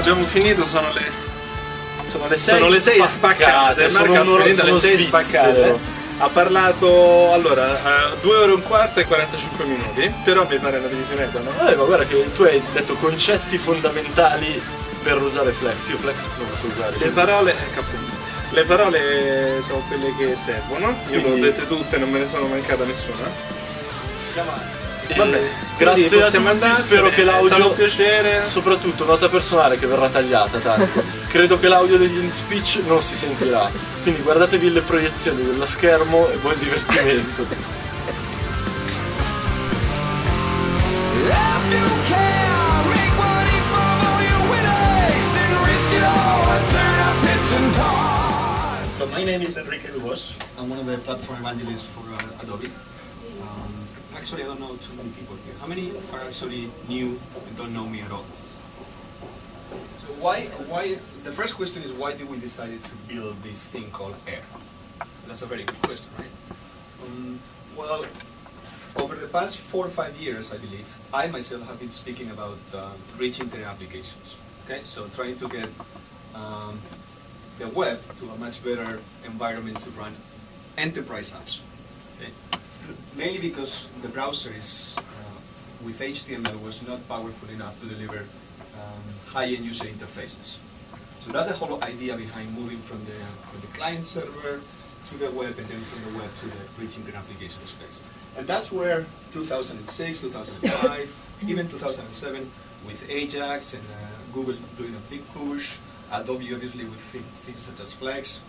abbiamo finito, sono le 6 spaccate. Marco ha finito le 6 spaccate. Ha parlato, allora, 2 ore e un quarto e 45 minuti, però mi pare una divisionetta, no? Ma guarda che tu hai detto concetti fondamentali per usare Flex. Io Flex non lo so usare. Le parole, appunto, le parole sono quelle che servono. Io le ho dette tutte, non me ne sono mancata nessuna. Vabbè, grazie a tutti, spero che l'audio... È stato un piacere. Soprattutto, nota personale che verrà tagliata tanto. Credo che l'audio degli end speech non si sentirà. Quindi guardatevi le proiezioni dello schermo e buon divertimento. So my name is Enrique Duvos. I'm one of the platform evangelists for Adobe. Actually, I don't know too many people here. How many are actually new and don't know me at all? So the first question is why did we decide to build this thing called Air? That's a very good question, right? Well, over the past 4 or 5 years, I believe, I myself have been speaking about rich internet applications. Okay, so trying to get the web to a much better environment to run enterprise apps. Okay? Mainly because the browser is, with HTML, was not powerful enough to deliver high-end user interfaces. So that's the whole idea behind moving from the client server to the web, and then from the web to the rich internet application space. And that's where 2006, 2005, even 2007, with Ajax and Google doing a big push, Adobe obviously with things such as Flex,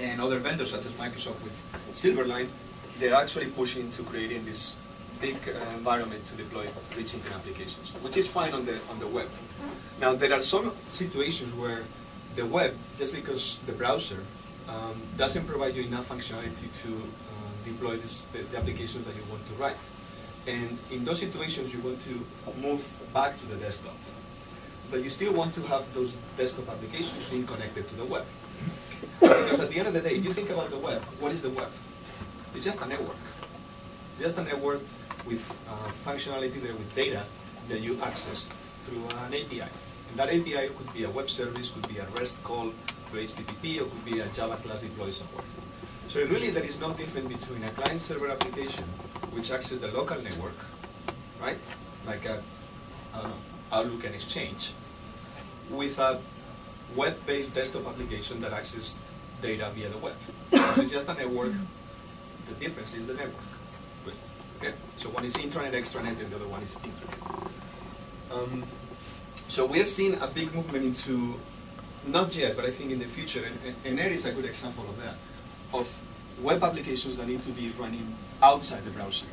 and other vendors such as Microsoft with Silverline, they're actually pushing to creating this big environment to deploy rich internet applications, which is fine on the web. Now there are some situations where the web, just because the browser doesn't provide you enough functionality to deploy the applications that you want to write. And in those situations you want to move back to the desktop. But you still want to have those desktop applications being connected to the web. Because at the end of the day, if you think about the web, what is the web? It's just a network. Just a network with functionality there, with data that you access through an API. And that API could be a web service, could be a REST call through HTTP, or could be a Java class deployed somewhere. So really there is no difference between a client-server application which accesses the local network, right? Like a, Outlook and Exchange, with a web-based desktop application that accesses data via the web. So it's just a network. The difference is the network. Okay? So one is intranet, extranet, and the other one is intranet. So we have seen a big movement into, not yet, but I think in the future, and Air is a good example of that, of web applications that need to be running outside the browser,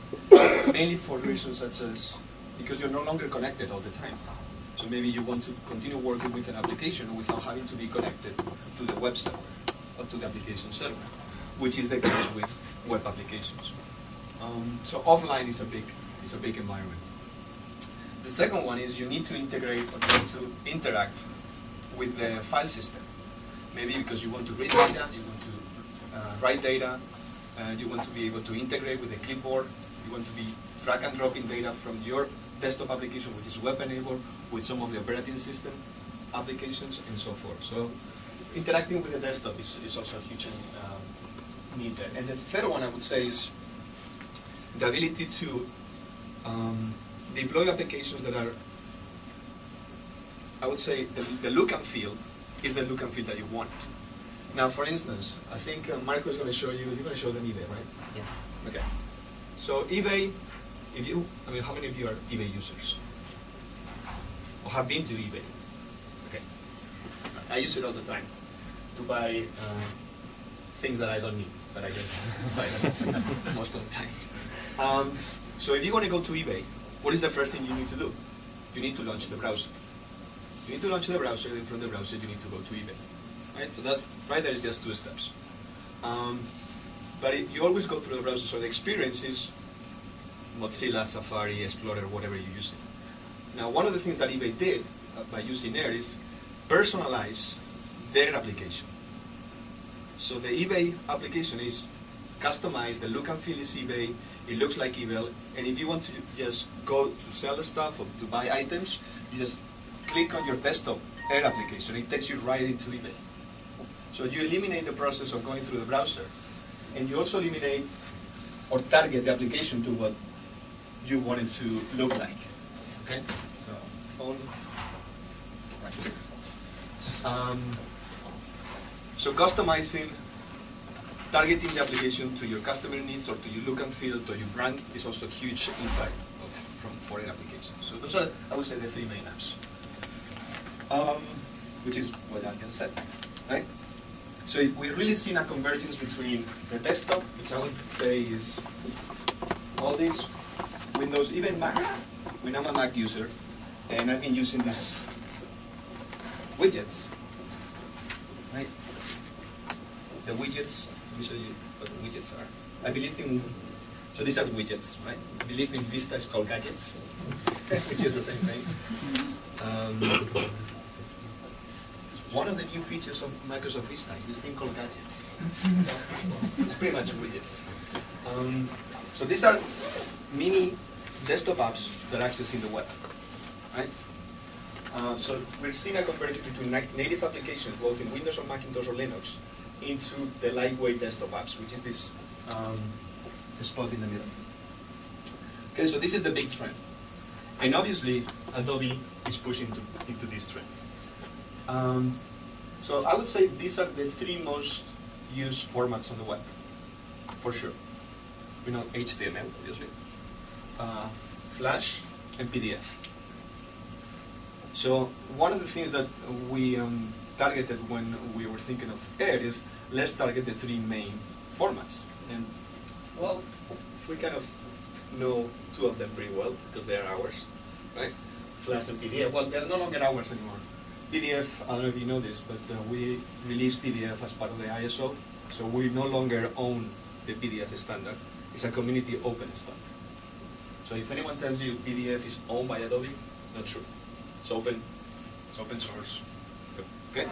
mainly for reasons such as, because you're no longer connected all the time. So maybe you want to continue working with an application without having to be connected to the web server or to the application server, which is the case with web applications. So offline is a big environment. The second one is you need to integrate or you want to interact with the file system. Maybe because you want to read data, you want to write data, you want to be able to integrate with the clipboard, you want to be drag and dropping data from your desktop application, which is web-enabled, with some of the operating system applications and so forth. So interacting with the desktop is also a huge need there. And the third one I would say is the ability to deploy applications that are, I would say, the look and feel is the look and feel that you want. Now, for instance, I think Marco is going to show you, you're going to show them eBay, right? Yeah. Okay. So eBay, how many of you are eBay users? Or have been to eBay? Okay. I use it all the time to buy things that I don't need, but I just buy them most of the times. So if you want to go to eBay, what is the first thing you need to do? You need to launch the browser. You need to launch the browser, then from the browser you need to go to eBay. Right? So that's right there is just 2 steps. But you always go through the browser, so the experience is Mozilla, Safari, Explorer, whatever you're using. Now, one of the things that eBay did by using Air is personalize their application. So the eBay application is customized, the look and feel is eBay, it looks like eBay, and if you want to just go to sell stuff or to buy items, you just click on your desktop Air application. It takes you right into eBay. So you eliminate the process of going through the browser, and you also eliminate or target the application to what you want it to look like. Okay? So phone right here. So customizing, targeting the application to your customer needs or to your look and feel, to your brand is also a huge impact from foreign applications. So those are, I would say, the three main apps, which is what I can say, right? So we're really seeing a convergence between the desktop, which I would say is all these Windows, even Mac. When I'm a Mac user, and I've been using these widgets, right? The widgets, let me show you what the widgets are. I believe in, so these are the widgets, right? I believe in Vista is called gadgets, which is the same thing. One of the new features of Microsoft Vista is this thing called gadgets. It's pretty much widgets. So these are mini desktop apps that are accessing the web, right? So we're seeing a convergence between native applications, both in Windows or Macintosh or Linux, into the lightweight desktop apps, which is this spot in the middle. Okay, so this is the big trend. And obviously, Adobe is pushing into this trend. So I would say these are the three most used formats on the web, for sure. We know HTML, obviously, Flash, and PDF. So one of the things that we targeted when we were thinking of Air is let's target the three main formats. And well, we kind of know two of them pretty well because they are ours, right? Flash and PDF. Well, they're no longer ours anymore. PDF, I don't know if you know this, but we released PDF as part of the ISO, so we no longer own the PDF standard. It's a community open standard. So if anyone tells you PDF is owned by Adobe, not true. It's open source. Okay?